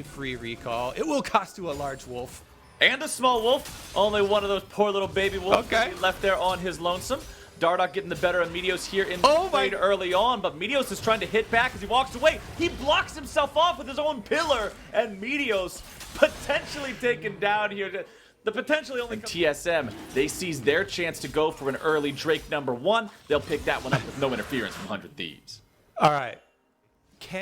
free recall. It will cost you a large wolf. And a small wolf. Only one of those poor little baby wolves left there on his lonesome. Dardoch getting the better of Meteos here in the trade early on, but Meteos is trying to hit back as he walks away. He blocks himself off with his own pillar, and Meteos potentially taken down here. The potentially only TSM, they seize their chance to go for an early Drake #1. They'll pick that one up with no interference from 100 Thieves. All right.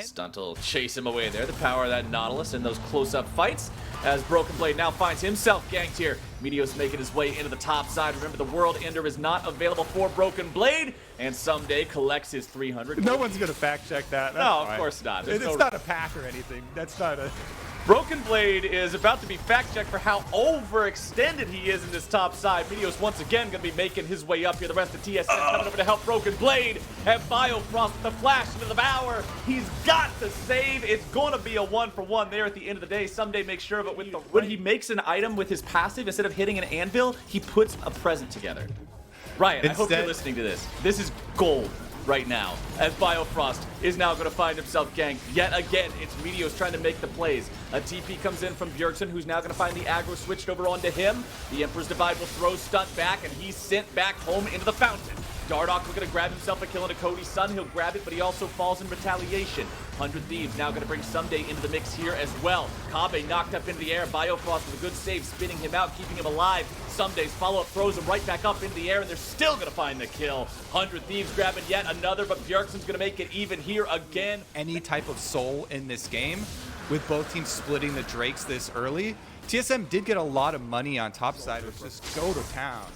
Stunt will chase him away there. The power of that Nautilus in those close-up fights as Broken Blade now finds himself ganked here. Meteos making his way into the top side. Remember, the World Ender is not available for Broken Blade, and someday collects his 300. No one's going to fact check that. No, of course not. It's not a pack or anything. That's not a... Broken Blade is about to be fact-checked for how overextended he is in this top side. Meteos once again going to be making his way up here. The rest of TSM coming over to help Broken Blade. And Biofrost with the flash into the bower. He's got to save. It's going to be a 1-for-1 there at the end of the day. Someday make sure of it with the... When he makes an item with his passive, instead of hitting an anvil, he puts a present together. Ryan, I hope you're listening to this. This is gold right now, as Biofrost is now going to find himself ganked yet again. It's Meteos trying to make the plays. A TP comes in from Bjergsen, who's now going to find the aggro switched over onto him. The Emperor's Divide will throw Stunt back, and he's sent back home into the fountain. Dardoch looking to grab himself a kill into Cody's son. He'll grab it, but he also falls in retaliation. 100 Thieves now going to bring Someday into the mix here as well. Kabe knocked up into the air. Biofrost with a good save, spinning him out, keeping him alive. Someday's follow-up throws him right back up into the air, and they're still going to find the kill. 100 Thieves grabbing yet another, but Bjergsen's going to make it even here again. Any type of soul in this game, with both teams splitting the Drakes this early, TSM did get a lot of money on top side, which just go to town.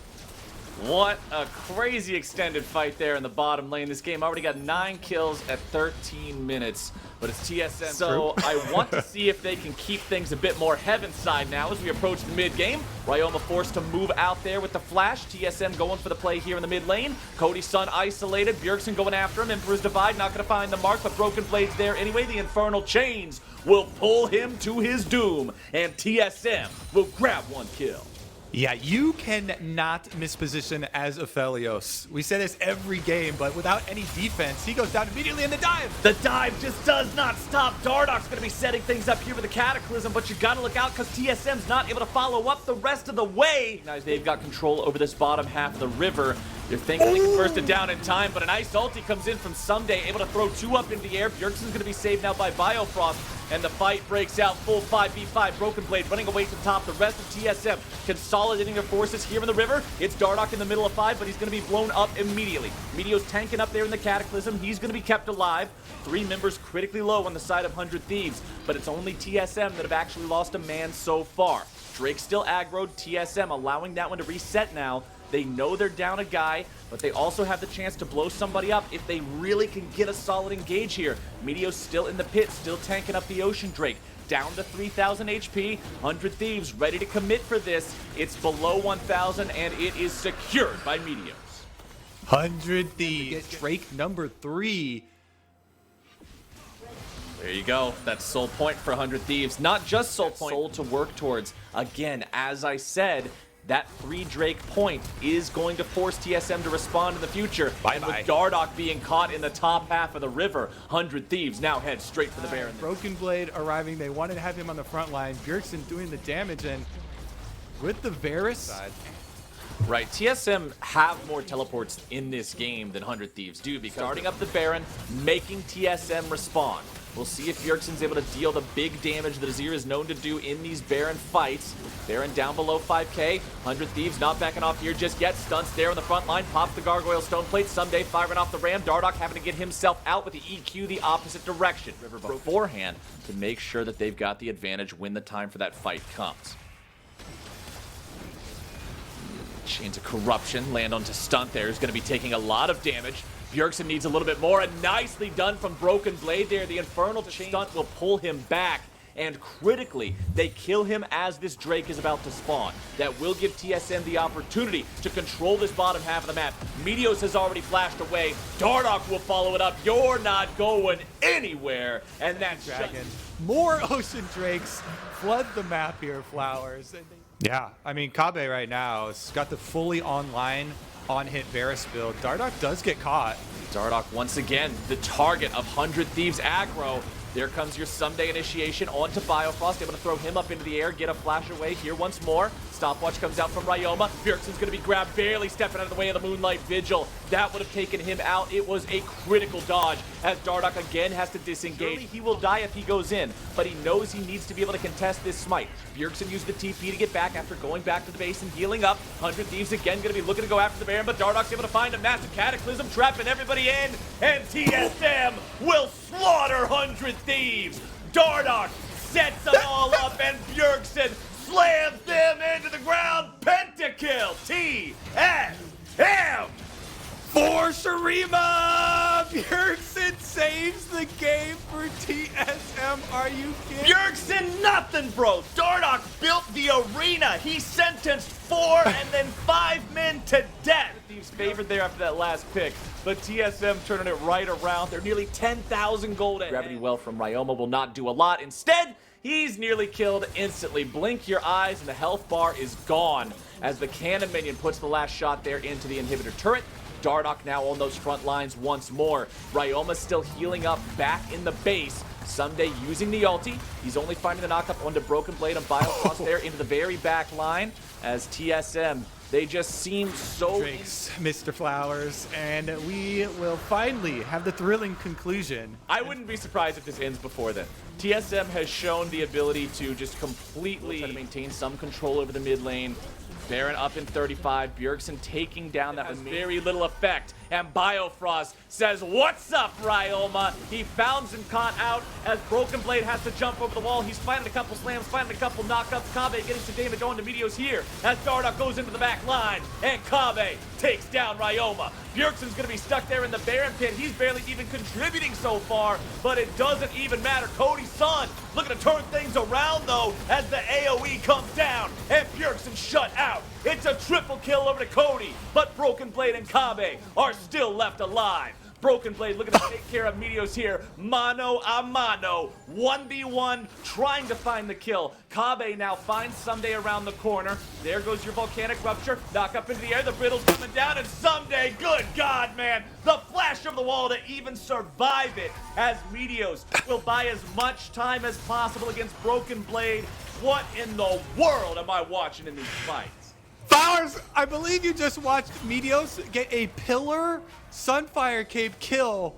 What a crazy extended fight there in the bottom lane. This game already got 9 kills at 13 minutes, but it's TSM. So I want to see if they can keep things a bit more heaven side now as we approach the mid game. Ryoma forced to move out there with the flash. TSM going for the play here in the mid lane. Cody's son isolated. Bjergsen going after him. Emperor's Divide not going to find the mark, but Broken Blade's there anyway. The Infernal Chains will pull him to his doom, and TSM will grab 1 kill. Yeah, you cannot misposition as Aphelios. We say this every game, but without any defense, he goes down immediately in the dive. The dive just does not stop. Dardoch's going to be setting things up here with the Cataclysm, but you got to look out because TSM's not able to follow up the rest of the way. Guys, they've got control over this bottom half of the river. You're thinking they can burst it down in time, but an ice ulti comes in from Someday, able to throw 2 up into the air. Bjergsen's going to be saved now by Biofrost, and the fight breaks out. Full 5v5. Broken Blade running away to the top. The rest of TSM consolidating their forces here in the river. It's Dardoch in the middle of 5, but he's going to be blown up immediately. Meteos tanking up there in the Cataclysm. He's going to be kept alive. 3 members critically low on the side of 100 Thieves, but it's only TSM that have actually lost a man so far. Drake still aggroed. TSM allowing that one to reset now. They know they're down a guy, but they also have the chance to blow somebody up if they really can get a solid engage here. Meteos still in the pit, still tanking up the Ocean Drake. Down to 3,000 HP. 100 Thieves ready to commit for this. It's below 1,000, and it is secured by Meteos. 100 Thieves. Drake #3. There you go. That's soul point for 100 Thieves. Not just soul point, soul to work towards. Again, as I said, that 3 Drake point is going to force TSM to respond in the future. And with Dardoch being caught in the top half of the river, 100 Thieves now head straight for the Baron. Broken Blade arriving. They wanted to have him on the front line. Bjergsen doing the damage, and with the Varus side. Right, TSM have more teleports in this game than 100 Thieves do, because starting up the Baron, making TSM respond. We'll see if Bjergsen's able to deal the big damage that Azir is known to do in these Baron fights. Baron down below 5k. 100 Thieves not backing off here just yet. Stunts there on the front line. Pops the Gargoyle Stone Plate. Someday firing off the Ram. Dardoch having to get himself out with the EQ the opposite direction. River beforehand to make sure that they've got the advantage when the time for that fight comes. Chains of Corruption land onto Stunt there. Is going to be taking a lot of damage. Bjergsen needs a little bit more, and nicely done from Broken Blade there. The Infernal Stunt will pull him back, and critically, they kill him as this Drake is about to spawn. That will give TSM the opportunity to control this bottom half of the map. Meteos has already flashed away. Dardoch will follow it up. You're not going anywhere, and that's Dragon. More Ocean Drakes flood the map here, Flowers. Yeah, I mean, Kabe right now has got the fully online on-hit Varus build. Dardoch does get caught. Dardoch once again, the target of 100 Thieves aggro. There comes your Someday initiation onto Biofrost, able to throw him up into the air, get a flash away here once more. Stopwatch comes out from Ryoma. Bjergsen's going to be grabbed, barely stepping out of the way of the Moonlight Vigil. That would have taken him out. It was a critical dodge as Dardoch again has to disengage. Surely he will die if he goes in, but he knows he needs to be able to contest this smite. Bjergsen used the TP to get back after going back to the base and healing up. 100 Thieves again going to be looking to go after the Baron, but Dardoch's able to find a massive Cataclysm, trapping everybody in, and TSM will slaughter 100 Thieves. Dardoch sets them all up, and Bjergsen slams them into the ground. Pentakill, TSM! For Shurima! Bjergsen saves the game for TSM. Are you kidding? Bjergsen, nothing, bro. Dardoch built the arena. He sentenced 4 and then 5 men to death. Thieves favored there after that last pick, but TSM turning it right around. They're nearly 10,000 gold ahead. Gravity Well from Ryoma will not do a lot. Instead, he's nearly killed instantly. Blink your eyes and the health bar is gone as the cannon minion puts the last shot there into the inhibitor turret. Dardoch now on those front lines once more. Ryoma still healing up back in the base. Someday using the ulti. He's only finding the knockup onto Broken Blade and Biofrost there into the very back line as TSM, they just seem so... Drakes, Mr. Flowers, and we will finally have the thrilling conclusion. I wouldn't be surprised if this ends before then. TSM has shown the ability to just completely try to maintain some control over the mid lane. Baron up in 35, Bjergsen taking down that with very little effect, and Biofrost says, "What's up, Ryoma?" He founds and caught out as Broken Blade has to jump over the wall. He's finding a couple slams, finding a couple knockups. Kabe getting some damage on to Meteos here as Dardoch goes into the back line, and Kabe takes down Ryoma. Bjergsen's going to be stuck there in the Baron pit. He's barely even contributing so far, but it doesn't even matter. Cody's son looking to turn things around, though, as the AoE comes down, and Bjergsen shut out. It's a triple kill over to Cody, but Broken Blade and Kabe are still left alive. Broken Blade looking to take care of Meteos here. Mano a mano. 1v1, trying to find the kill. Kabe now finds Someday around the corner. There goes your Volcanic Rupture. Knock up into the air. The Brittle's coming down, and Someday, good God, man. The flash over the wall to even survive it, as Meteos will buy as much time as possible against Broken Blade. What in the world am I watching in these fights? Flowers, I believe you just watched Meteos get a Pillar Sunfire Cape kill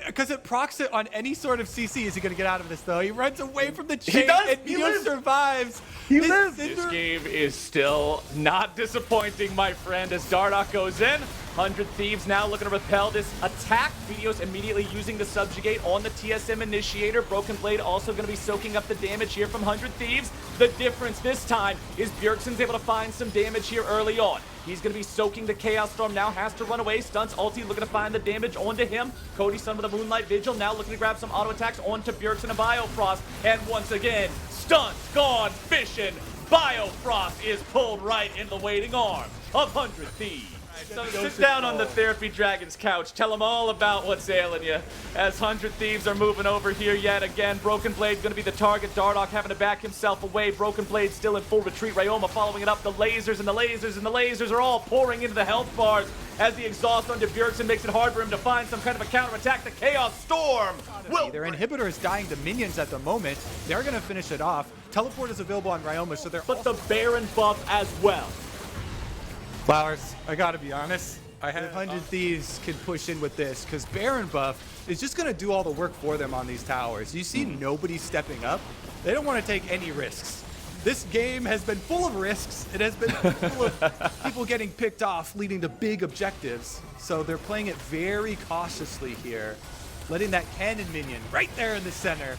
because it procs it on any sort of CC. Is he going to get out of this, though? He runs away from the chain, and Meteos survives. He lives. This game is still not disappointing, my friend, as Dardoch goes in. 100 Thieves now looking to repel this attack. Meteos immediately using the subjugate on the TSM initiator. Broken Blade also going to be soaking up the damage here from 100 Thieves. The difference this time is Bjergsen's able to find some damage here early on. He's going to be soaking the Chaos Storm, now has to run away. Stunts ulti, looking to find the damage onto him. Cody's son with a Moonlight Vigil, now looking to grab some auto attacks onto Bjergsen and Biofrost. And once again, Stunts gone fishing. Biofrost is pulled right in the waiting arm of 100 Thieves. So sit down on the Therapy Dragon's couch. Tell them all about what's ailing you. As 100 Thieves are moving over here yet again. Broken Blade going to be the target. Dardoch having to back himself away. Broken Blade still in full retreat. Ryoma following it up. The lasers and the lasers and the lasers are all pouring into the health bars as the exhaust onto Bjergsen makes it hard for him to find some kind of a counterattack. The Chaos Storm will... Their inhibitor is dying to minions at the moment. They're going to finish it off. Teleport is available on Ryoma, so they're... But the Baron buff as well. Flowers, I gotta be honest. I have 100 Thieves can push in with this because Baron buff is just gonna do all the work for them on these towers. You see nobody stepping up. They don't want to take any risks. This game has been full of risks. It has been full of people getting picked off, leading to big objectives. So they're playing it very cautiously here, letting that cannon minion right there in the center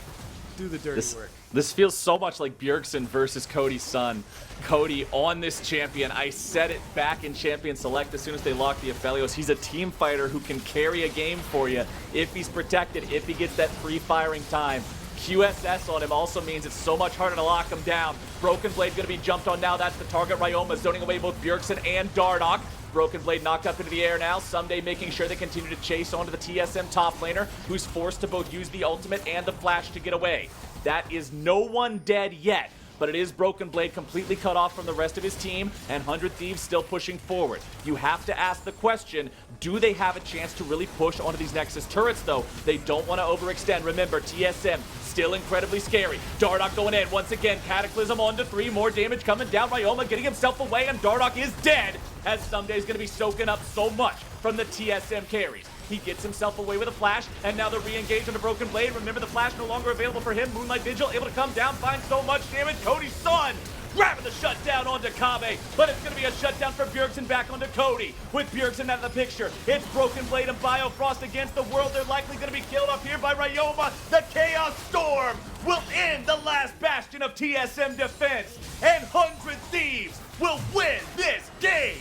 do the dirty work. This feels so much like Bjergsen versus Cody's son. Cody on this champion. I said it back in Champion Select as soon as they locked the Aphelios. He's a team fighter who can carry a game for you if he's protected, if he gets that free firing time. QSS on him also means it's so much harder to lock him down. Broken Blade going to be jumped on now. That's the target. Ryoma zoning away both Bjergsen and Dardoch. Broken Blade knocked up into the air now. Someday making sure they continue to chase onto the TSM top laner, who's forced to both use the ultimate and the flash to get away. That is no one dead yet. but it is Broken Blade completely cut off from the rest of his team, and 100 Thieves still pushing forward. You have to ask the question, do they have a chance to really push onto these Nexus turrets, though? They don't want to overextend. Remember, TSM still incredibly scary. Dardoch going in once again. Cataclysm on to 3. More damage coming down. Ryoma getting himself away, and Dardoch is dead, as Someday is going to be soaking up so much from the TSM carries. He gets himself away with a flash, and now they're re-engaged on the Broken Blade. Remember, the flash no longer available for him. Moonlight Vigil able to come down, find so much damage. Cody's son grabbing the shutdown onto Kave, but it's going to be a shutdown for Bjergsen back onto Cody. With Bjergsen out of the picture, it's Broken Blade and Biofrost against the world. They're likely going to be killed up here by Ryoma. The Chaos Storm will end the last bastion of TSM defense, and 100 Thieves will win this game.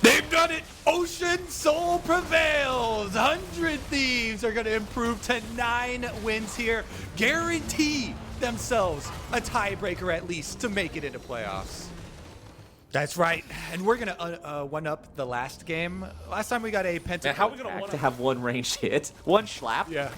They've done it! Ocean Soul prevails! 100 Thieves are going to improve to 9 wins here. Guarantee themselves a tiebreaker at least to make it into playoffs. That's right. And we're going to one-up the last game. Last time we got a pentakill. How are we going to have one ranged hit? One schlap? Yeah.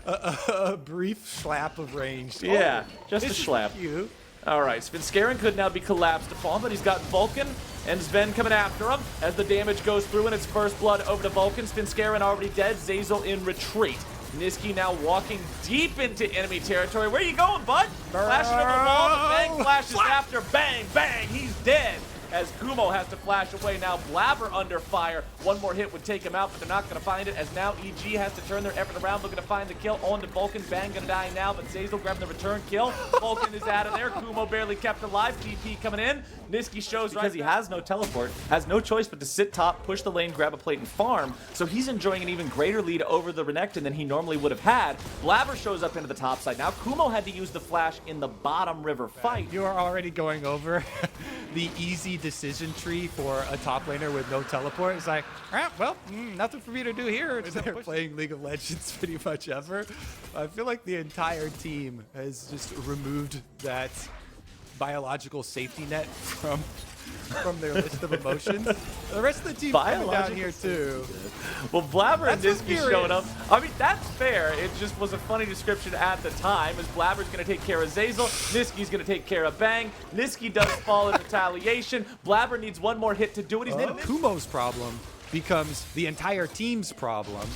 A brief slap of range. Yeah, just a schlap. Cute. All right, Svenskeren could now be collapsed upon, but he's got Vulcan and Sven coming after him as the damage goes through, and it's first blood over to Vulcan. Svenskeren already dead, Zeyzal in retreat. Niski now walking deep into enemy territory. Where are you going, bud? Flashing over the wall, but Bang flashes after. Bang, bang, he's dead. As Kumo has to flash away now. Blabber under fire. One more hit would take him out, but they're not going to find it, as now EG has to turn their effort around, looking to find the kill on to Vulcan. Bang going to die now, but Zeyzal grabbing the return kill. Vulcan is out of there. Kumo barely kept alive. TP coming in. Niski shows because he has no teleport, has no choice but to sit top, push the lane, grab a plate, and farm. So he's enjoying an even greater lead over the Renekton than he normally would have had. Blabber shows up into the top side. Now Kumo had to use the flash in the bottom river fight. You are already going over the easy decision tree for a top laner with no teleport. It's like, all right, well, nothing for me to do here. They're playing League of Legends pretty much ever. I feel like the entire team has just removed that biological safety net from their list of emotions. The rest of the team coming down here too. Well, Blabber and Niski showed up. I mean, that's fair. It just was a funny description at the time, as Blabber's going to take care of Zeyzal. Niski's going to take care of Bang. Niski does fall in retaliation. Blabber needs one more hit to do it. He's Kumo's problem becomes the entire team's problem.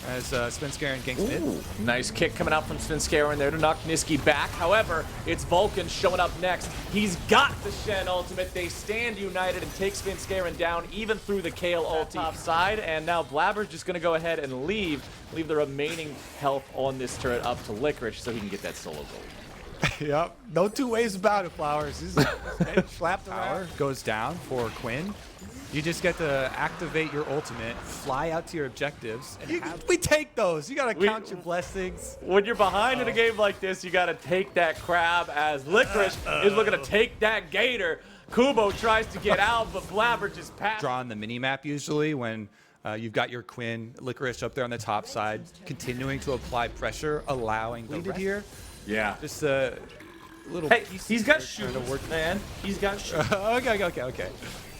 As Svenskeren ganks mid. Nice kick coming out from Svenskeren there to knock Niski back. However, it's Vulcan showing up next. He's got the Shen ultimate. They stand united and take Svenskeren down, even through the Kale ulti top side. And now Blabber's just going to go ahead and leave the remaining health on this turret up to Licorice so he can get that solo gold. Yep. No two ways about it, Flowers. This slap power goes down for Quinn. You just get to activate your ultimate, fly out to your objectives, and we take those. You gotta count your blessings. When you're behind in a game like this, you gotta take that crab, as Licorice is looking to take that gator. Kubo tries to get out, but Blabber just passed. Draw on the mini-map usually when you've got your Quinn, Licorice up there on the top side, continuing to apply pressure, allowing the rest here. Yeah. Just a little. Hey, he's got shoes, man. He's got shoes. Okay.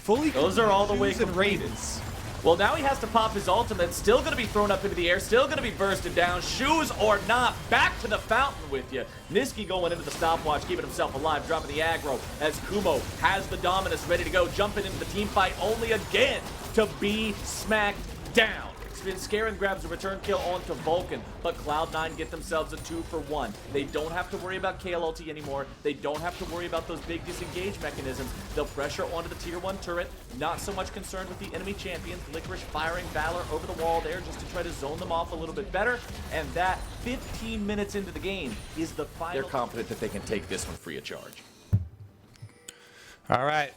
Fully. Those are all the way completed. Ravens. Well, now he has to pop his ultimate. Still going to be thrown up into the air. Still going to be bursted down. Shoes or not, back to the fountain with you. Niski going into the stopwatch, keeping himself alive, dropping the aggro as Kumo has the Dominus ready to go, jumping into the team fight only again to be smacked down. Svenskeren grabs a return kill onto Vulcan, but Cloud9 get themselves a 2-for-1. They don't have to worry about Kale ulti anymore. They don't have to worry about those big disengage mechanisms. They'll pressure onto the tier 1 turret. Not so much concerned with the enemy champions. Licorice firing Valor over the wall there just to try to zone them off a little bit better. And that 15 minutes into the game is the final. They're confident that they can take this one free of charge. All right.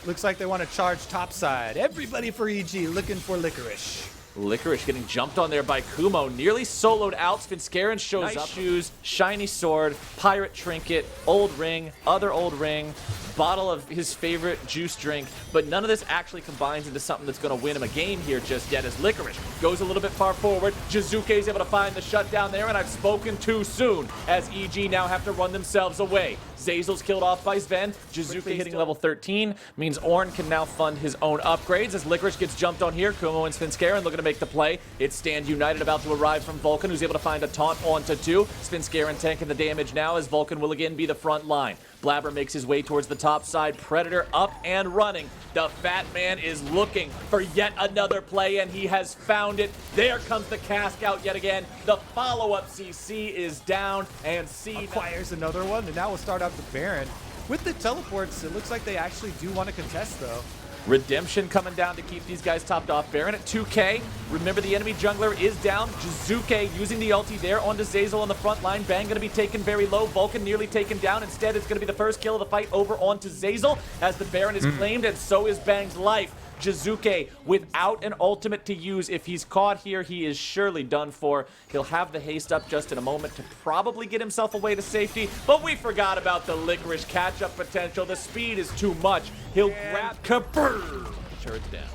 Looks like they want to charge topside. Everybody for EG looking for Licorice. Licorice getting jumped on there by Kumo, nearly soloed out. Svenskeren shows up. Shoes, shiny sword, pirate trinket, old ring, other old ring, bottle of his favorite juice drink, but none of this actually combines into something that's going to win him a game here just yet, as Licorice goes a little bit far forward. Jizuke is able to find the shutdown there, and I've spoken too soon, as EG now have to run themselves away. Zazel's killed off by Sven. Jizuke hitting level 13 means Ornn can now fund his own upgrades as Licorice gets jumped on here. Kumo and Svenskeren looking to make the play. It's Stand United about to arrive from Vulcan, who's able to find a taunt onto 2. Svenskeren tanking the damage now as Vulcan will again be the front line. Blabber makes his way towards the top side. Predator up and running. The Fat Man is looking for yet another play, and he has found it. There comes the cask out yet again. The follow-up CC is down, and C acquires another one, and now we'll start out the Baron. With the teleports, it looks like they actually do want to contest, though. Redemption coming down to keep these guys topped off. Baron at 2K. Remember, the enemy jungler is down. Jizuke using the ulti there onto Zazel on the front line. Bang going to be taken very low. Vulcan nearly taken down. Instead, it's going to be the first kill of the fight over onto Zazel as the Baron is claimed, and so is Bang's life. Jizuke without an ultimate to use. If he's caught here, he is surely done for. He'll have the haste up just in a moment to probably get himself away to safety, but we forgot about the Licorice catch-up potential. The speed is too much. He'll grab Kaboom! Turret's down.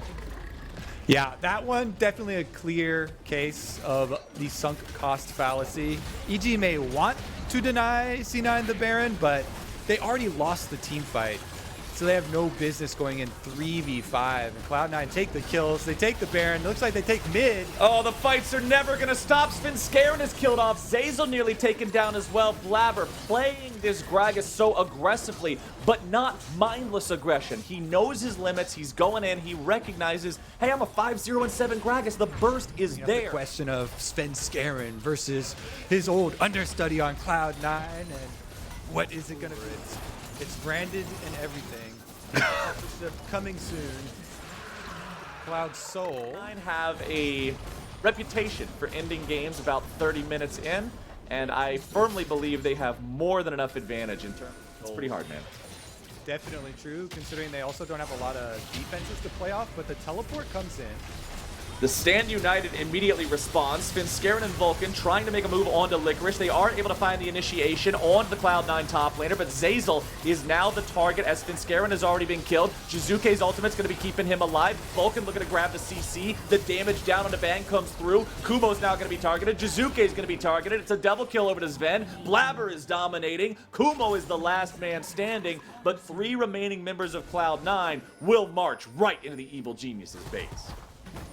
Yeah, that one definitely a clear case of the sunk cost fallacy. EG may want to deny C9 the Baron, but they already lost the team fight. So they have no business going in 3v5. And Cloud9 take the kills. They take the Baron. It looks like they take mid. Oh, the fights are never going to stop. Svenskeren is killed off. Zazel nearly taken down as well. Blabber playing this Gragas so aggressively, but not mindless aggression. He knows his limits. He's going in. He recognizes, hey, I'm a 5-0-7 Gragas. The burst is there. The question of Svenskeren versus his old understudy on Cloud9. And what is it going to be? It's branded and everything. Coming soon. Cloud Soul have a reputation for ending games about 30 minutes in, and I firmly believe they have more than enough advantage in terms. It's pretty hard, man. Definitely true, considering they also don't have a lot of defenses to play off, but the teleport comes in. The Stand United immediately responds. Svenskeren and Vulcan trying to make a move onto Licorice. They are able to find the initiation on the Cloud9 top laner, but Zazel is now the target as Svenskeren has already been killed. Jizuke's ultimate's going to be keeping him alive. Vulcan looking to grab the CC. The damage down on the Bang comes through. Kumo's now going to be targeted. Jizuke's going to be targeted. It's a double kill over to Sven. Blabber is dominating. Kumo is the last man standing, but 3 remaining members of Cloud9 will march right into the Evil Genius's base.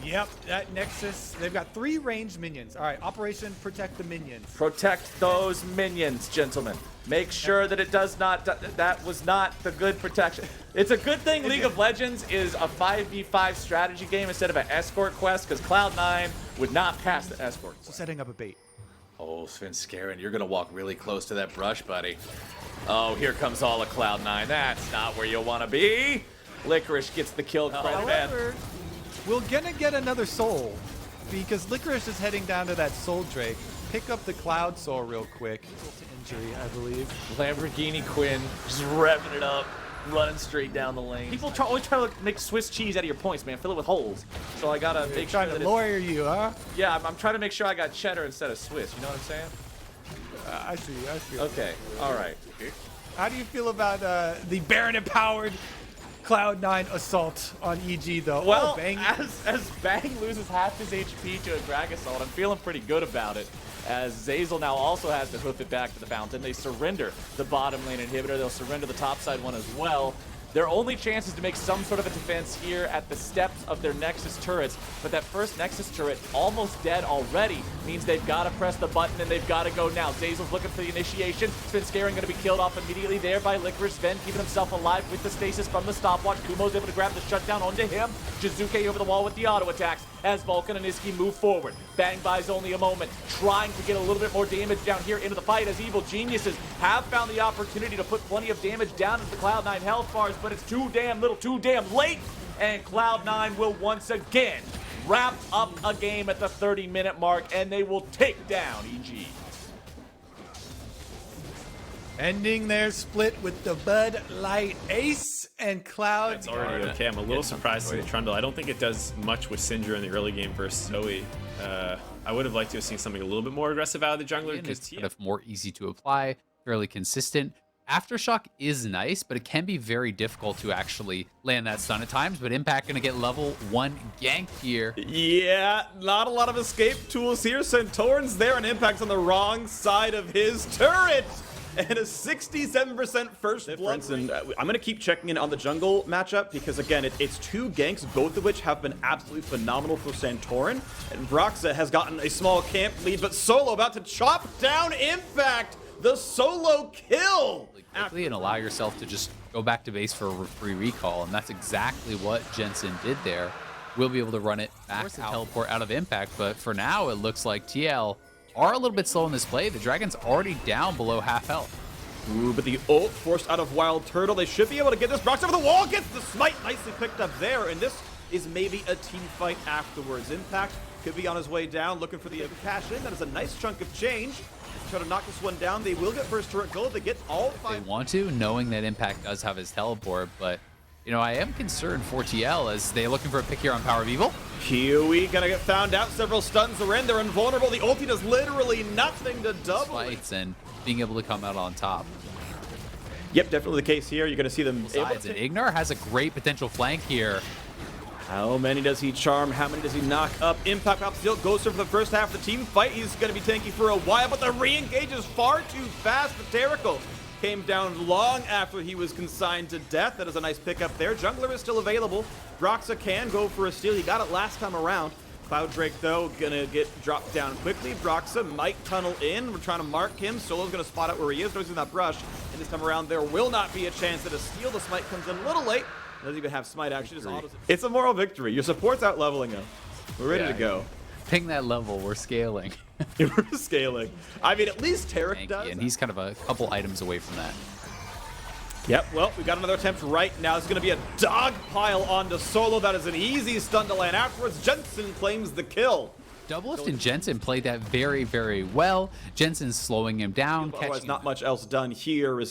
Yep, that Nexus, they've got 3 ranged minions. All right, Operation Protect the Minions. Protect those minions, gentlemen. Make sure that it does not, that was not the good protection. It's a good thing League of Legends is a 5v5 strategy game instead of an escort quest, because Cloud9 would not pass the escort quest. So setting up a bait. Oh, Svenskeren, you're going to walk really close to that brush, buddy. Oh, here comes all of Cloud9. That's not where you want to be. Licorice gets the kill. However, we're gonna get another soul because Licorice is heading down to that Soul Drake. Pick up the Cloud Soul real quick. To injury, I believe. Lamborghini Quinn just revving it up, running straight down the lane. People always try to make Swiss cheese out of your points, man. Fill it with holes. So I gotta make sure that lawyer you, huh? Yeah, I'm trying to make sure I got cheddar instead of Swiss. You know what I'm saying? I see. Okay. All right. How do you feel about the Baron empowered Cloud9 assault on EG though? Well, Bang. as Bang loses half his HP to a Drag Assault, I'm feeling pretty good about it. As Zazel now also has to hoof it back to the fountain. They surrender the bottom lane inhibitor. They'll surrender the top side one as well. Their only chance is to make some sort of a defense here at the steps of their Nexus turrets, but that first Nexus turret, almost dead already, means they've got to press the button and they've got to go now. Zazel's looking for the initiation. Svenskeren going to be killed off immediately there by Licorice. Sven keeping himself alive with the stasis from the stopwatch. Kumo's able to grab the shutdown onto him. Jizuke over the wall with the auto attacks as Vulcan and Iski move forward. Bang buys only a moment, trying to get a little bit more damage down here into the fight as Evil Geniuses have found the opportunity to put plenty of damage down into the Cloud9 health bars, but it's too damn little, too damn late, and Cloud9 will once again wrap up a game at the 30-minute mark, and they will take down EG. Ending their split with the Bud Light Ace and Cloud. That's already okay. I'm a little surprised in the Trundle. I don't think it does much with Syndra in the early game versus Zoe. I would have liked to have seen something a little bit more aggressive out of the jungler. It's kind of more easy to apply, fairly consistent. Aftershock is nice, but it can be very difficult to actually land that stun at times. But Impact going to get level 1 gank here. Yeah, not a lot of escape tools here. Centaur's there, and Impact's on the wrong side of his turret. and a 67% first blood. And I'm going to keep checking in on the jungle matchup because, again, it's two ganks, both of which have been absolutely phenomenal for Santorin. And Broxa has gotten a small camp lead, but Solo about to chop down Impact. The solo kill! Quickly and allow yourself to just go back to base for a free recall, and that's exactly what Jensen did there. We'll be able to run it back out, teleport out of Impact, but for now it looks like TL are a little bit slow in this play. The Dragon's already down below half health. Ooh, but the ult forced out of Wild Turtle. They should be able to get this. Brox over the wall, gets the smite, nicely picked up there, and this is maybe a team fight afterwards. Impact could be on his way down, looking for the cash in. That is a nice chunk of change. Try to knock this one down. They will get first turret gold. They get all five. They want to, knowing that Impact does have his teleport, but you know, I am concerned for TL as they're looking for a pick here on Power of Evil. Huey gonna get found out. Several stuns are in. They're invulnerable. The ulti does literally nothing to double fights and being able to come out on top. Yep, definitely the case here. You're gonna see them able to. And Ignar has a great potential flank here. How many does he charm? How many does he knock up? Impact Pop still goes for the first half of the team fight. He's going to be tanky for a while, but the re-engage is far too fast. The Terrical came down long after he was consigned to death. That is a nice pickup there. Jungler is still available. Broxa can go for a steal. He got it last time around. Cloud Drake, though, going to get dropped down quickly. Broxa might tunnel in. We're trying to mark him. Solo's going to spot out where he is. Noticing that brush. And this time around, there will not be a chance that a steal. The smite comes in a little late. Doesn't even have smite, actually. Just autos it. It's a moral victory. Your support's out leveling him. We're ready to go. Ping that level. We're scaling. We're scaling. I mean, at least Tarek does. And he's kind of a couple items away from that. Yep, well, we got another attempt right now. It's going to be a dog pile onto Solo. That is an easy stun to land. Afterwards, Jensen claims the kill. Doublelift and Jensen played that very, very well. Jensen's slowing him down. Otherwise, not much else done here.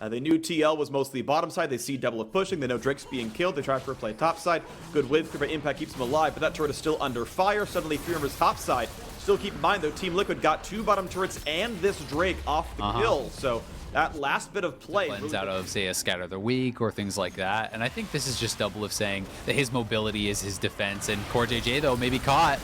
They knew TL was mostly bottom side. They see Doublelift pushing. They know Drake's being killed. They try for a play top side. Good width for Impact keeps him alive, but that turret is still under fire. Suddenly, Fear Ember's top side. Still keep in mind, though, Team Liquid got 2 bottom turrets and this Drake off the kill. So that last bit of play blends out of, say, a Scatter the Weak or things like that. And I think this is just Doublelift saying that his mobility is his defense. And Core JJ, though, may be caught.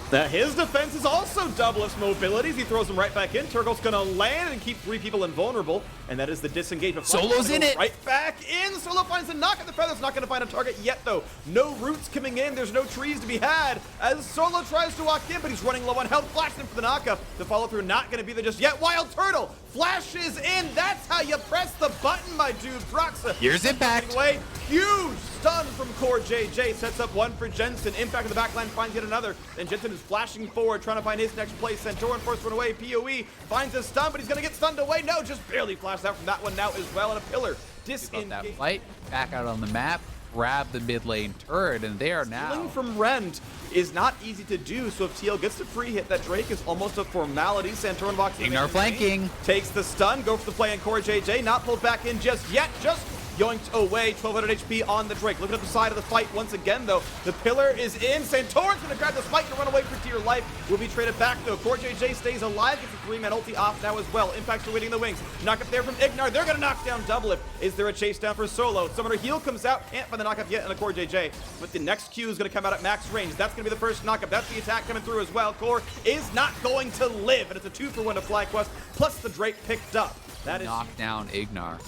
His defense is also Doublelift's mobilities. He throws them right back in. Turgle's gonna land and keep 3 people invulnerable, and that is the disengage. Solo's in it. Right back in. Solo finds a knock at the feathers. Not gonna find a target yet, though. No roots coming in. There's no trees to be had as Solo tries to walk in, but he's running low on health. Flashing him for the knockup. The follow through not gonna be there just yet. Wild Turtle flashes in. That's how you press the button, my dude. Broxa. Here's Impact. Away. Huge stun from Core JJ. Sets up one for Jensen. Impact in the backline finds yet another. And Jensen is flashing forward, trying to find his next play. Santorin forced one away. PoE finds a stun, but he's going to get stunned away. No, just barely flashed out from that one now as well. And a pillar. Disengage. That fight back out on the map. Grab the mid lane turret, and they are now. Stealing from Rend is not easy to do, so if TL gets the free hit, that Drake is almost a formality. Santorin walks in. Ignar flanking. Takes the stun, go for the play, and Core JJ not pulled back in just yet. Just yoinked away. 1200 HP on the Drake. Looking at the side of the fight once again, though. The pillar is in. Santorin's going to grab the spike and run away for dear life. Will be traded back, though. Core JJ stays alive. Gets a 3-man ulti off now as well. Impact's are waiting the wings. Knock up there from Ignar. They're going to knock down Doublelift. Is there a chase down for Solo? Summoner heal comes out. Can't find the knockup yet on the Core JJ. But the next Q is going to come out at max range. That's going to be the first knockup. That's the attack coming through as well. Core is not going to live. And it's a 2-for-1 to FlyQuest. Plus the Drake picked up. That is knock down Ignar.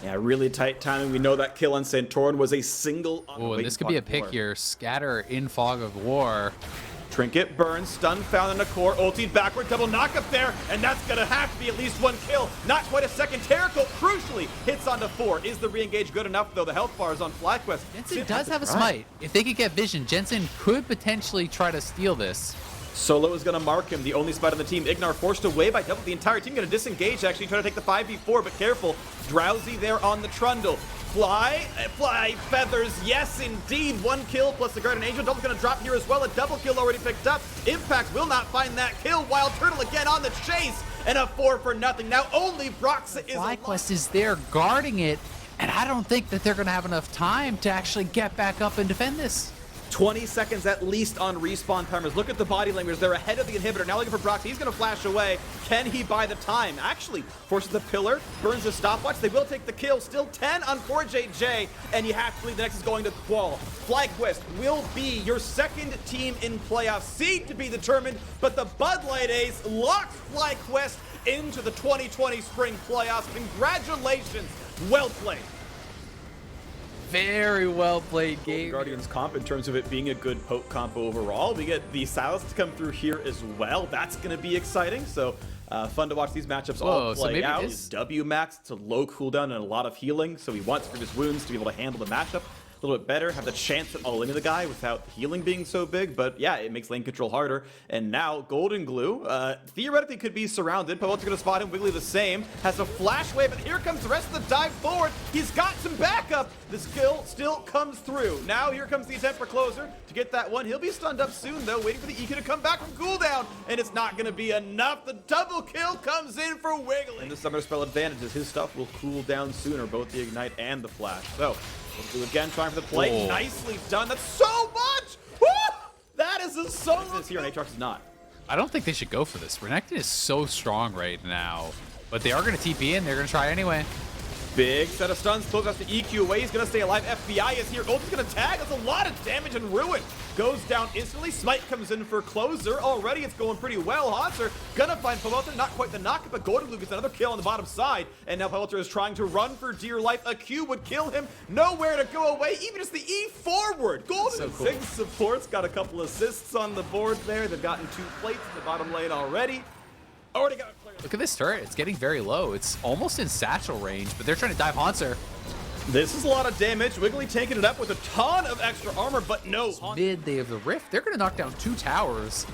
Yeah, really tight timing. We know that kill on Santorin was a single. Oh, and this could be a pick here. Scatter in Fog of War. Trinket burns, stun found in the core, ultied backward, double knock up there, and that's gonna have to be at least 1 kill. Not quite a second. Terrical crucially hits onto 4. Is the re-engage good enough, though? The health bar is on FlyQuest. Jensen does have a smite. If they could get vision, Jensen could potentially try to steal this. Solo is going to mark him, the only spot on the team. Ignar forced away by Double. The entire team going to disengage, actually, try to take the 5v4, but careful. Drowsy there on the Trundle. Fly feathers, yes indeed. 1 kill plus the Guardian Angel. Double's going to drop here as well. A double kill already picked up. Impact will not find that kill. Wild Turtle again on the chase, and a 4 for nothing. Now only Broxa is alive. FlyQuest is there guarding it, and I don't think that they're going to have enough time to actually get back up and defend this. 20 seconds at least on respawn timers. Look at the body language. They're ahead of the inhibitor. Now looking for Brox. He's going to flash away. Can he buy the time? Actually, forces the pillar, burns the stopwatch. They will take the kill. Still 10 on 4JJ, and you have to believe the next is going to Qual. FlyQuest will be your second team in playoffs. Seed to be determined, but the Bud Light Ace locks FlyQuest into the 2020 spring playoffs. Congratulations. Well played. Very well played game. Guardians comp in terms of it being a good poke comp overall. We get the Silas to come through here as well. That's going to be exciting. So fun to watch these matchups all play out. His W max, it's a low cooldown and a lot of healing. So he wants for his wounds to be able to handle the matchup a little bit better, have the chance at all into the guy without healing being so big. But yeah, it makes lane control harder. And now Golden Glue theoretically could be surrounded. Pawelter's going to spot him. Wiggly the same. Has a flash wave, but here comes the rest of the dive forward. He's got some backup. The skill still comes through. Now here comes the attempt for Closer to get that one. He'll be stunned up soon though, waiting for the EQ to come back from cooldown. And it's not going to be enough. The double kill comes in for Wiggly. And the Summoner Spell advantages. His stuff will cool down sooner, both the Ignite and the Flash. So we'll do again, trying for the play. Whoa. Nicely done. That's so much. Woo! That is a solo. This here, and Aatrox is not. I don't think they should go for this. Renekton is so strong right now, but they are going to TP in. They're going to try anyway. Big set of stuns. Close out the EQ away. He's going to stay alive. FBI is here. Ulti's going to tag. That's a lot of damage, and Ruin goes down instantly. Smite comes in for Closer. Already it's going pretty well. Hanser going to find Pawelter. Not quite the knock, but Golden Glue gets another kill on the bottom side. And now Pawelter is trying to run for dear life. A Q would kill him. Nowhere to go away. Even just the E forward. Golden So cool. Zig supports. Got a couple assists on the board there. They've gotten 2 plates in the bottom lane already. Already got a player. Look at this turret. It's getting very low. It's almost in satchel range, but they're trying to dive Hanser. This is a lot of damage. Wiggly taking it up with a ton of extra armor, but no. Mid, they have the Rift. They're going to knock down 2 towers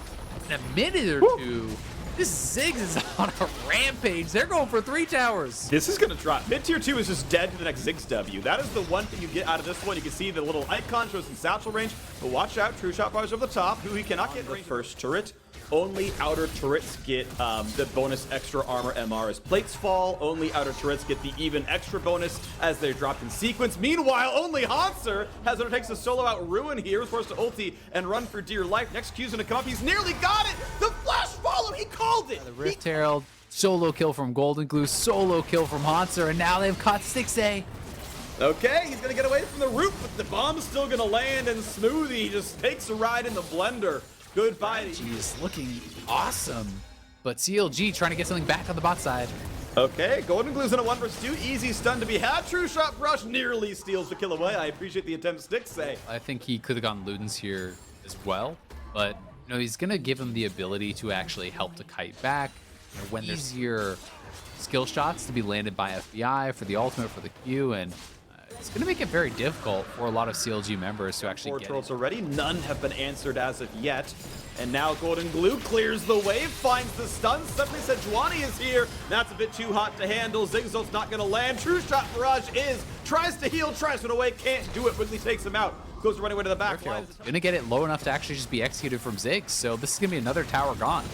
in a minute or two. This Ziggs is on a rampage. They're going for 3 towers. This is going to drop. Mid-tier 2 is just dead to the next Ziggs W. That is the one thing you get out of this one. You can see the little icon shows in satchel range, but watch out. True Shot bars over the top, who he cannot get in range. First turret. Only outer turrets get the bonus extra armor MR as plates fall. Only outer turrets get the even extra bonus as they're dropped in sequence. Meanwhile, only Hanser has undertakes to solo out Ruin here. Is forced to ulti and run for dear life. Next Q's gonna come up. He's nearly got it. The flash follow. He called it. The Rift Herald, solo kill from Golden Glue, solo kill from Hanser, and now they've caught 6A. Okay, he's gonna get away from the root, but the bomb's still gonna land, and Smoothie just takes a ride in the blender. Goodbye. He's looking awesome. But CLG trying to get something back on the bot side. Okay, Golden Glue's in a 1 vs 2. Easy stun to be had. True Shot Brush nearly steals the kill away. I appreciate the attempt, Stick-Say. I think he could have gone Ludens here as well. But, you know, he's going to give him the ability to actually help to kite back. You know, when there's easier skill shots to be landed by FBI for the ultimate, for the Q, and it's going to make it very difficult for a lot of CLG members to actually 4 get turrets it. already. None have been answered as of yet. And now Golden Glue clears the wave, finds the stun. Suddenly Sejuani is here. That's a bit too hot to handle. Zigzolt's not going to land. True Shot Barrage tries to heal, tries to run away, can't do it. Wiggly takes him out. Goes running away to the back line. Going to get it low enough to actually just be executed from Ziggs. So this is going to be another tower gone.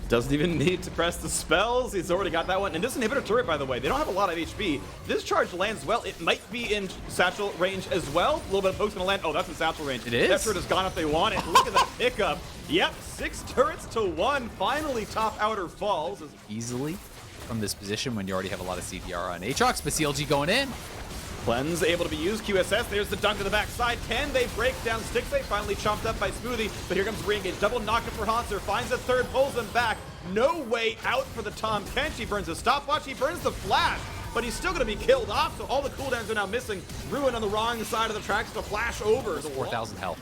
Doesn't even need to press the spells. He's already got that one. And this inhibitor turret, by the way, they don't have a lot of HP. This charge lands well. It might be in satchel range as well. A little bit of poke's gonna land. Oh, that's in satchel range. It is. That turret has gone if they want it. Look at that pickup. Yep, 6 turrets to 1. Finally, top outer falls. Easily from this position when you already have a lot of CDR on Aatrox, but CLG going in. Cleanse able to be used. QSS, there's the dunk to the backside. Can they break down Stick-Say? Finally chomped up by Smoothie, but here comes Reengage. Double knockup for Hanser. Finds a third, pulls them back. No way out for the Tom Kench. He burns a stopwatch. He burns the flash, but he's still going to be killed off, so all the cooldowns are now missing. Ruin on the wrong side of the tracks to flash over. 4,000 health.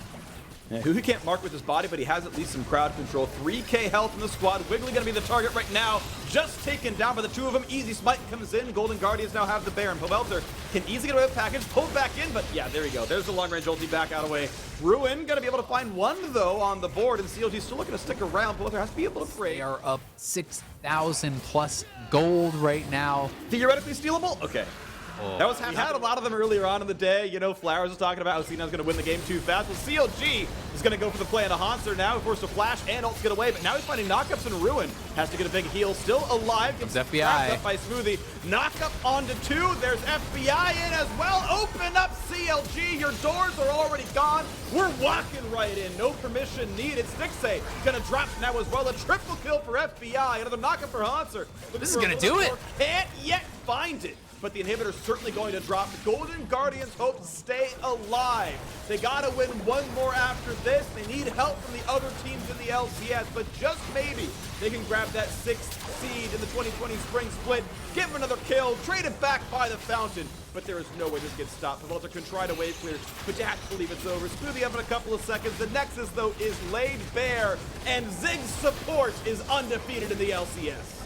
Yeah, who he can't mark with his body, but he has at least some crowd control. 3K health in the squad. Wiggly going to be the target right now. Just taken down by the 2 of them. Easy Smite comes in. Golden Guardians now have the Baron. Pawelter can easily get away with package. Pulled back in, but yeah, there you go. There's the long-range ulti back out of the way. Ruin going to be able to find 1, though, on the board, and CLG still looking to stick around. Pawelter has to be able to pray. They are up 6,000 plus gold right now. Theoretically stealable? Okay. That was we had a lot of them earlier on in the day. You know, Flowers was talking about how Cena's going to win the game too fast. Well, CLG is going to go for the play on a Hanser now. Forced to flash and ults get away, but now he's finding knockups and Ruin. Has to get a big heal. Still alive. Gets FBI up by Smoothie. Knockup onto 2. There's FBI in as well. Open up, CLG. Your doors are already gone. We're walking right in. No permission needed. Stixay going to drop now as well. A triple kill for FBI. Another knockup for Hanser. This is going to do it. Can't yet find it. But the inhibitor's certainly going to drop. The Golden Guardians hope to stay alive. They gotta win one more after this. They need help from the other teams in the LCS, but just maybe they can grab that 6th seed in the 2020 Spring Split, give them another kill, trade it back by the fountain. But there is no way this gets stopped. Volta can try to wave clear, but you have to believe it's over. Smoothie up in a couple of seconds. The Nexus, though, is laid bare, and Zig's support is undefeated in the LCS.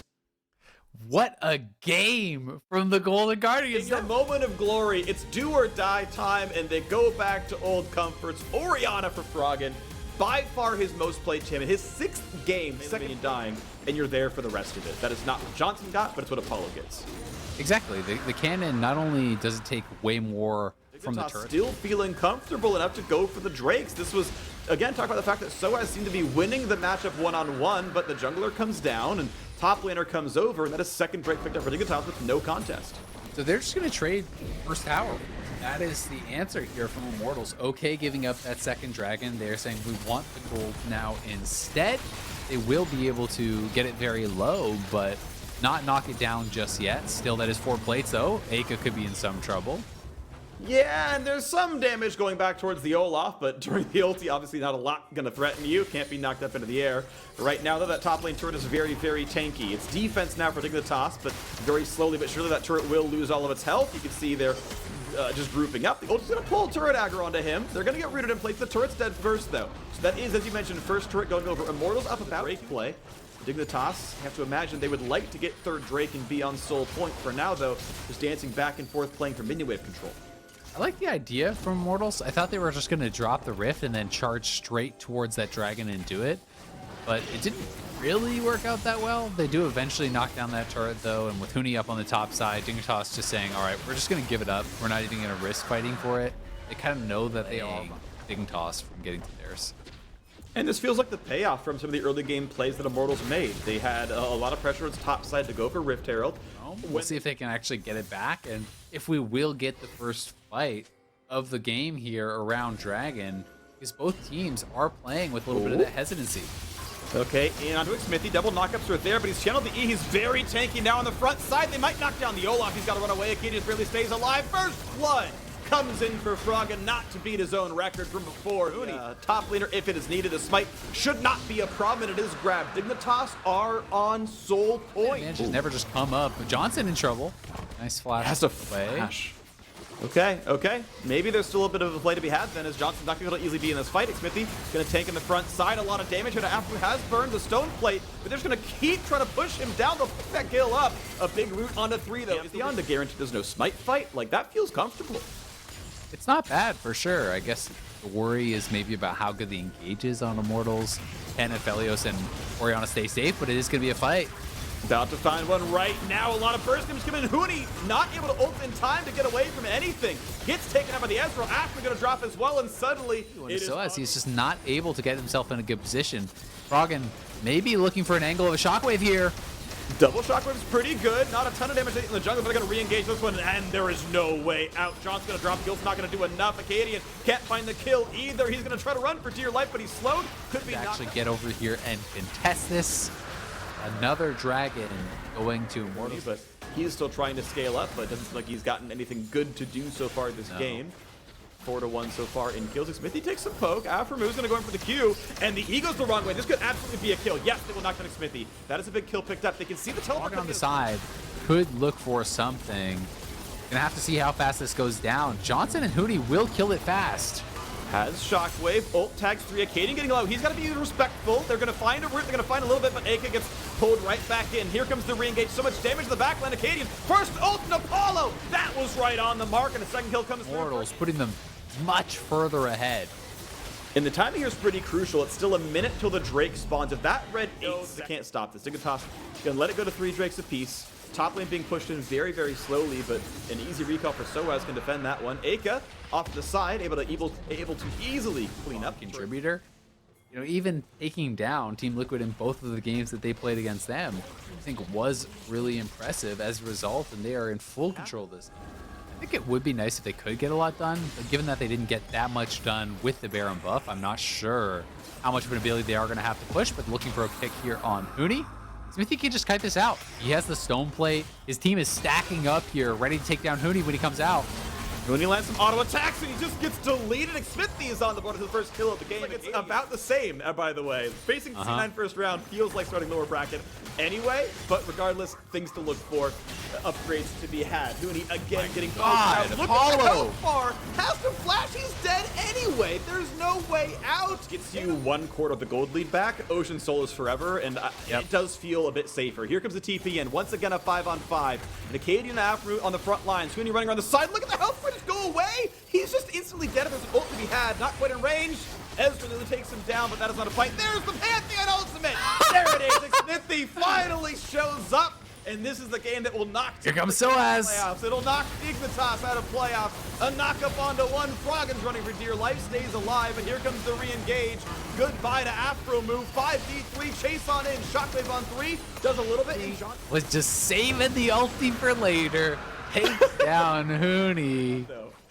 What a game from the Golden Guardians. In your moment of glory, it's do or die time, and they go back to old comforts. Orianna for Froggen, by far his most played champion. His 6th game, second in dying, and you're there for the rest of it. That is not what Johnson got, but it's what Apollo gets. Exactly. The cannon not only does it take way more from the turret. Still feeling comfortable enough to go for the Drakes. This was, again, talk about the fact that Soaz seemed to be winning the matchup one-on-one, but the jungler comes down, and top laner comes over, and that is 2nd Drake picked up for Dignitas with no contest. So they're just going to trade first tower. That is the answer here from Immortals. Okay, giving up that 2nd dragon. They're saying we want the gold now instead. They will be able to get it very low, but not knock it down just yet. Still, that is 4 plates, though. Aka could be in some trouble. Yeah, and there's some damage going back towards the Olaf, but during the ulti, obviously not a lot going to threaten you. Can't be knocked up into the air. Right now, though, that top lane turret is very, very tanky. It's defense now for Dignitas, but very slowly but surely that turret will lose all of its health. You can see they're just grouping up. The ulti's going to pull turret aggro onto him. They're going to get rooted in place. The turret's dead first, though. So that is, as you mentioned, first turret going over. Immortals up about Drake play. Dignitas, you have to imagine they would like to get 3rd Drake and be on Soul Point. For now, though, just dancing back and forth, playing for minion wave control. I like the idea from Immortals. I thought they were just going to drop the Rift and then charge straight towards that dragon and do it. But it didn't really work out that well. They do eventually knock down that turret, though, and with Huni up on the top side, Dignitas just saying, all right, we're just going to give it up. We're not even going to risk fighting for it. They kind of know that they are Dignitas from getting to theirs. And this feels like the payoff from some of the early game plays that Immortals made. They had a lot of pressure on its top side to go for Rift Herald. We'll see if they can actually get it back, and if we will get the first fight of the game here around Dragon, because both teams are playing with a little bit of that hesitancy. Okay, in onto it, Smithy. Double knockups are there, but he's channeled the E. He's very tanky now on the front side. They might knock down the Olaf. He's got to run away. Acadius barely stays alive. First blood comes in for Froggen, not to beat his own record from before. Top laner, if it is needed, a smite should not be a problem, and it is grabbed. Dignitas are on Soul Point. Man, just never just come up. Johnson in trouble. Nice flash. Has a flash. Okay. Maybe there's still a bit of a play to be had then, as Johnson's not going to easily be in this fight. Smithy going to tank in the front side. A lot of damage. Afu has burned the stone plate, but they're just going to keep trying to push him down. They'll pick that kill up. A big root onto 3, though. Is beyond the guarantee there's no smite fight. Like, that feels comfortable. It's not bad, for sure. I guess the worry is maybe about how good the engage is on Immortals. Can Aphelios and Orianna stay safe, but it is going to be a fight. About to find one right now. A lot of burst damage coming in. Huni not able to ult in time to get away from anything. Gets taken out by the Ezreal. Afu going to drop as well, and suddenly he's just not able to get himself in a good position. Froggen maybe looking for an angle of a shockwave here. Double shockwave is pretty good. Not a ton of damage in the jungle, but they're going to re-engage this one, and there is no way out. John's going to drop. Gil's not going to do enough. Acadian can't find the kill either. He's going to try to run for dear life, but he's slowed. Could be actually get over here and contest this. Another dragon going to Immortals. But he's still trying to scale up, but it doesn't seem like he's gotten anything good to do so far this game. 4-1 so far in kills. Smithy takes some poke. Aframu's going to go in for the Q, and the E goes the wrong way. This could absolutely be a kill. Yes, they will knock down Smithy. That is a big kill picked up. They can see the teleport on the side. Could look for something. Gonna have to see how fast this goes down. Johnson and Huni will kill it fast. Has Shockwave, ult tags 3, Acadian getting low. He's got to be respectful. They're going to find a root, they're going to find a little bit, but Aka gets pulled right back in. Here comes the re-engage. So much damage to the backline. Acadian, first ult and Apollo. That was right on the mark, and a second kill comes through. Immortals putting them much further ahead. And the timing here is pretty crucial. It's still a minute till the Drake spawns. If that red 8, they can't stop this. Dignitas going to let it go to 3 Drakes apiece. Top lane being pushed in very, very slowly, but an easy recall for Soaz can defend that one. Aka off to the side, able to easily clean up. Contributor. You know, even taking down Team Liquid in both of the games that they played against them, I think was really impressive as a result, and they are in full control of this. I think it would be nice if they could get a lot done, but given that they didn't get that much done with the Baron buff, I'm not sure how much of an ability they are going to have to push, but looking for a pick here on Huni. Smithy can just kite this out. He has the stone plate. His team is stacking up here, ready to take down Huni when he comes out. When he lands some auto attacks and he just gets deleted, and Smithy is on the board as the first kill of the game. Like it's about the same, by the way. Facing C9 first round feels like starting lower bracket anyway, but regardless, things to look for, upgrades to be had. Huni again getting God, look at how far, has to flash, he's dead anyway. There's no way out. Gets you 1/4 of the gold lead back. Ocean Soul is forever, and it does feel a bit safer. Here comes the TP, and once again a 5-on-5. And Acadian and Afro on the front lines. Huni running around the side. Look at the health bar just go away. He's just instantly dead if there's an ult to be had. Not quite in range. Ezra really takes him down, but that is not a fight. There's the Pantheon ultimate. There it is. Smithy finally shows up. And this is the game that will knock Here comes Soaz. Playoffs. It'll knock Dignitas out of playoffs. A knock up onto one. Froggen's running for dear life, stays alive, and here comes the re-engage. Goodbye to Afro move. 5v3, chase on in. Shockwave on 3, does a little bit. Was just saving the ulti for later. Takes down Huni.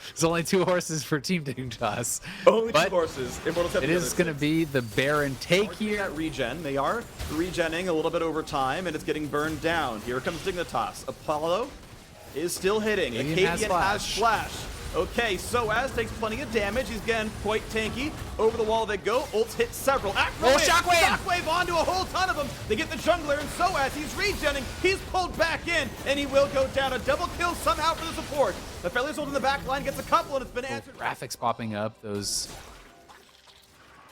There's only 2 horses for Team Dignitas. Only 2 horses. It is going to be the Baron take here. At regen. They are regenning a little bit over time, and it's getting burned down. Here comes Dignitas. Apollo is still hitting. Acadian has flash. Okay, Soaz takes plenty of damage. He's getting quite tanky. Over the wall they go. Ults hit several. Shockwave! Shockwave onto a whole ton of them. They get the jungler, and Soaz, he's regenning. He's pulled back in, and he will go down. A double kill somehow for the support. The Fellius ult in the back line gets a couple, and it's been answered. Graphics popping up, those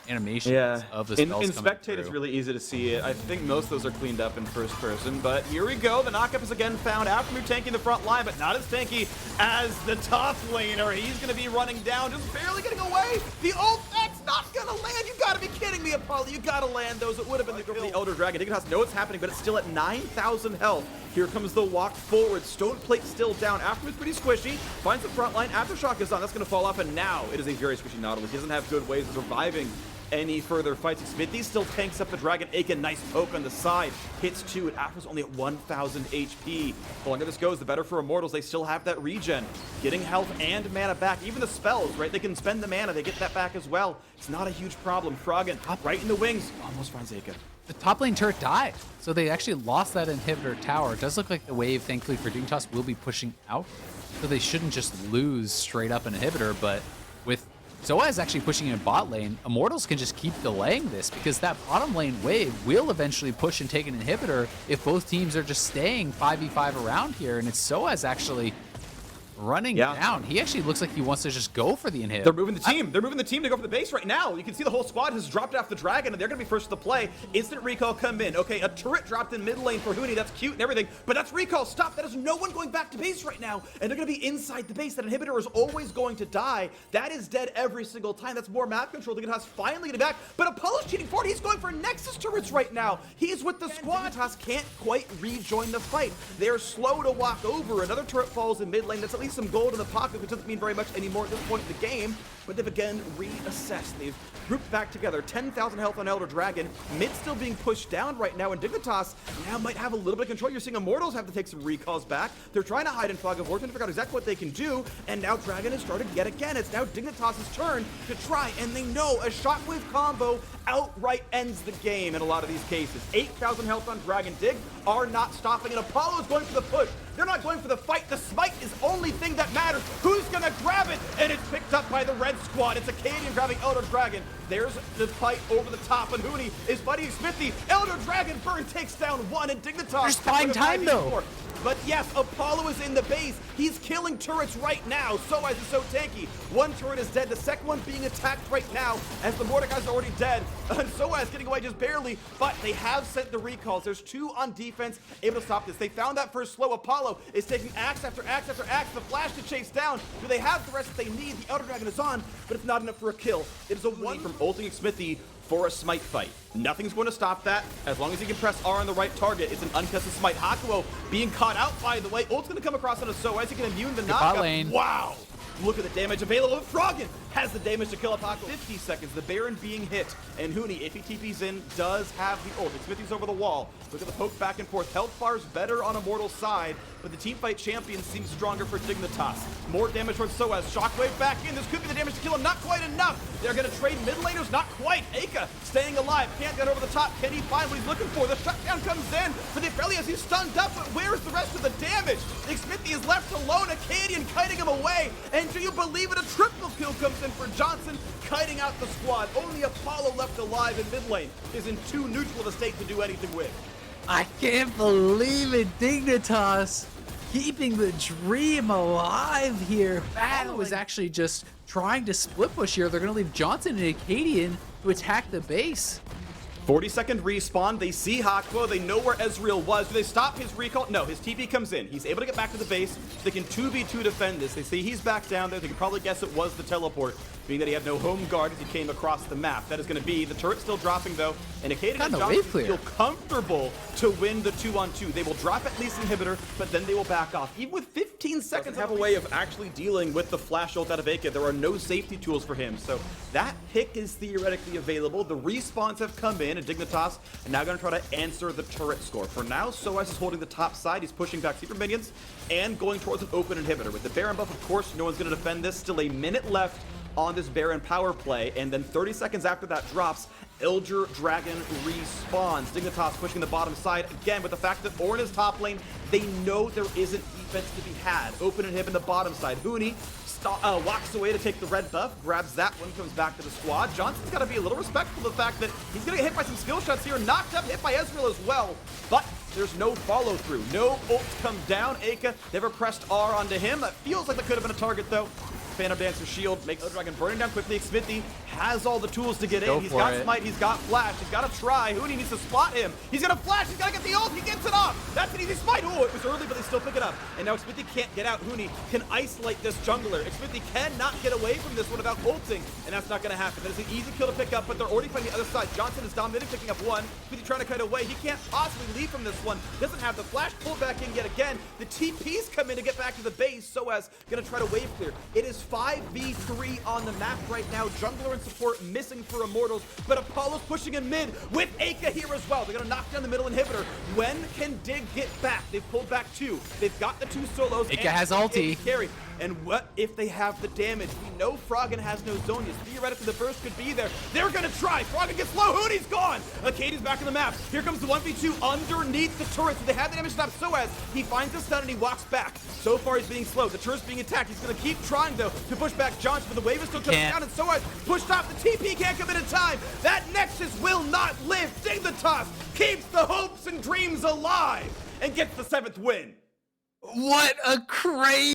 animations of the spells in Spectate, it's really easy to see it. I think most of those are cleaned up in first person, but here we go. The knockup is again found. Afro tanking the front line, but not as tanky as the top laner. He's going to be running down, just barely getting away. The ult, that's not going to land. You got to be kidding me, Apollo. You got to land those. It would have been the kill. The Elder Dragon. Dignitas know what's happening, but it's still at 9,000 health. Here comes the walk forward. Stone plate still down. Afro is pretty squishy. Finds the front line. Aftershock is on. That's going to fall off, and now it is a very squishy Nautilus. He doesn't have good ways of surviving any further fights. Smithy still tanks up the dragon. Aiken, nice poke on the side. Hits 2, and Afro's only at 1,000 HP. The longer this goes, the better for Immortals. They still have that regen. Getting health and mana back. Even the spells, right? They can spend the mana. They get that back as well. It's not a huge problem. Froggen, right in the wings. Almost finds Aiken. The top lane turret died, so they actually lost that inhibitor tower. It does look like the wave, thankfully for Dignitas, will be pushing out, so they shouldn't just lose straight up an inhibitor, but with Soaz actually pushing in bot lane, Immortals can just keep delaying this because that bottom lane wave will eventually push and take an inhibitor if both teams are just staying 5v5 around here, and it's Soaz actually running down. He actually looks like he wants to just go for the inhib. They're moving the team. They're moving the team to go for the base right now. You can see the whole squad has dropped off the dragon, and they're going to be first to the play. Instant recall come in. Okay, a turret dropped in mid lane for Huni. That's cute and everything, but that's recall. Stop. That is no one going back to base right now, and they're going to be inside the base. That inhibitor is always going to die. That is dead every single time. That's more map control. Dignitas finally getting back, but Apollo's cheating forward. He's going for Nexus turrets right now. He's with the squad. Dignitas can't quite rejoin the fight. They're slow to walk over. Another turret falls in mid lane. That's at least some gold in the pocket, which doesn't mean very much anymore at this point in the game, but they've again reassessed. They've grouped back together. 10,000 health on Elder Dragon. Mid still being pushed down right now, and Dignitas now might have a little bit of control. You're seeing Immortals have to take some recalls back. They're trying to hide in Fog of War, trying to figure out exactly what they can do, and now Dragon has started yet again. It's now Dignitas' turn to try, and they know a Shockwave combo outright ends the game in a lot of these cases. 8,000 health on Dragon. Dig are not stopping, and Apollo's going for the push. They're not going for the fight. The smite is only thing that matters. Who's gonna grab it? And it's picked up by the red squad. It's Acadian grabbing Elder Dragon. There's the fight over the top, and Huni is fighting Smithy. Elder Dragon burn takes down one, and Dignitas. There's fine time though. But yes, Apollo is in the base. He's killing turrets right now. Soaz is so tanky. One turret is dead. The second one being attacked right now as the Mordekaiser's already dead. And Soaz getting away just barely, but they have sent the recalls. There's 2 on defense able to stop this. They found that first slow. Apollo is taking axe after axe after axe. The flash to chase down. Do they have the rest that they need? The Elder Dragon is on, but it's not enough for a kill. It is a 1 from ulting Smithy for a smite fight. Nothing's going to stop that. As long as he can press R on the right target, it's an uncontested smite. Hakuo being caught out, by the way. Ult's going to come across on a Soaz. He can immune the knockup. lane. Wow. Look at the damage available. Froggen has the damage to kill up Hakuo. 50 seconds, the Baron being hit. And Huni, if he TP's in, does have the ult. Xmithie's over the wall. Look at the poke back and forth. Health bar's better on Immortal's side, but the teamfight champion seems stronger for Dignitas. More damage towards Soaz. Shockwave back in. This could be the damage to kill him. Not quite enough. They're going to trade mid laners. Not quite. Aka staying alive. Can't get over the top. Can he find what he's looking for? The shutdown comes in for the Aphelios. He's stunned up, but where's the rest of the damage? Xmithie is left alone. Acadian kiting him away. And do you believe it? A triple kill comes in for Johnson, kiting out the squad. Only Apollo left alive in mid lane is in too neutral of a state to do anything with. I can't believe it, Dignitas keeping the dream alive here. Battle is actually just trying to split push here. They're going to leave Johnson and Acadian to attack the base. 40-second respawn. They see Hakuo. They know where Ezreal was. Do they stop his recall? No, his TP comes in. He's able to get back to the base. They can 2v2 defend this. They see he's back down there. They can probably guess it was the teleport, being that he had no home guard as he came across the map. That is going to be the turret still dropping, though. And Acadian and Johnson feel comfortable to win the 2-on-2. They will drop at least inhibitor, but then they will back off. Even with 15 seconds, have a way of actually dealing with the flash ult out of Aka. There are no safety tools for him. So that pick is theoretically available. The respawns have come in, and Dignitas are now going to try to answer the turret score. For now, Soaz is holding the top side. He's pushing back super minions and going towards an open inhibitor. With the Baron buff, of course, no one's going to defend this. Still a minute left on this Baron power play, and then 30 seconds after that drops, Elder Dragon respawns. Dignitas pushing the bottom side again with the fact that Ornn is top lane. They know there isn't defense to be had. Open and hip in the bottom side. Huni walks away to take the red buff, grabs that one, comes back to the squad. Johnson's got to be a little respectful of the fact that he's going to get hit by some skill shots here, knocked up, hit by Ezreal as well, but there's no follow through. No ults come down. Aka never pressed R onto him. That feels like that could have been a target though. Phantom Dancer shield makes the dragon burning down quickly. Xmithie has all the tools to get in. He's got smite, he's got flash, he's got to try. Huni needs to spot him. He's gonna flash, he's gotta get the ult, he gets it off. That's an easy smite. Oh, it was early, but they still pick it up. And now Xmithie can't get out. Huni can isolate this jungler. Xmithie cannot get away from this one without ulting, and that's not gonna happen. That is an easy kill to pick up, but they're already fighting the other side. Johnson is dominating, picking up one. Xmithie trying to cut away. He can't possibly leave from this one. Doesn't have the flash, pull back in yet again. The TPs come in to get back to the base. Soaz gonna try to wave clear. It is 5v3 on the map right now. Jungler and support missing for Immortals, but Apollo's pushing in mid with Aka here as well. They're gonna knock down the middle inhibitor. When can Dig get back? They've pulled back two. They've got the two solos. Aka has ulti. Carry. And what if they have the damage? We know Froggen has no Zonias. Theoretically, the burst could be there. They're gonna try. Froggen gets low. Huni's gone. Acadian's back on the map. Here comes the 1v2 underneath the turret. So they have the damage stop. Soaz, he finds the stun and he walks back. So far, he's being slow. The turret's being attacked. He's gonna keep trying, though, to push back Johnson, but the wave is still coming down, and Soaz pushed off. The TP can't come in time. That Nexus will not live. Dignitas keeps the hopes and dreams alive and gets the 7th win. What a crazy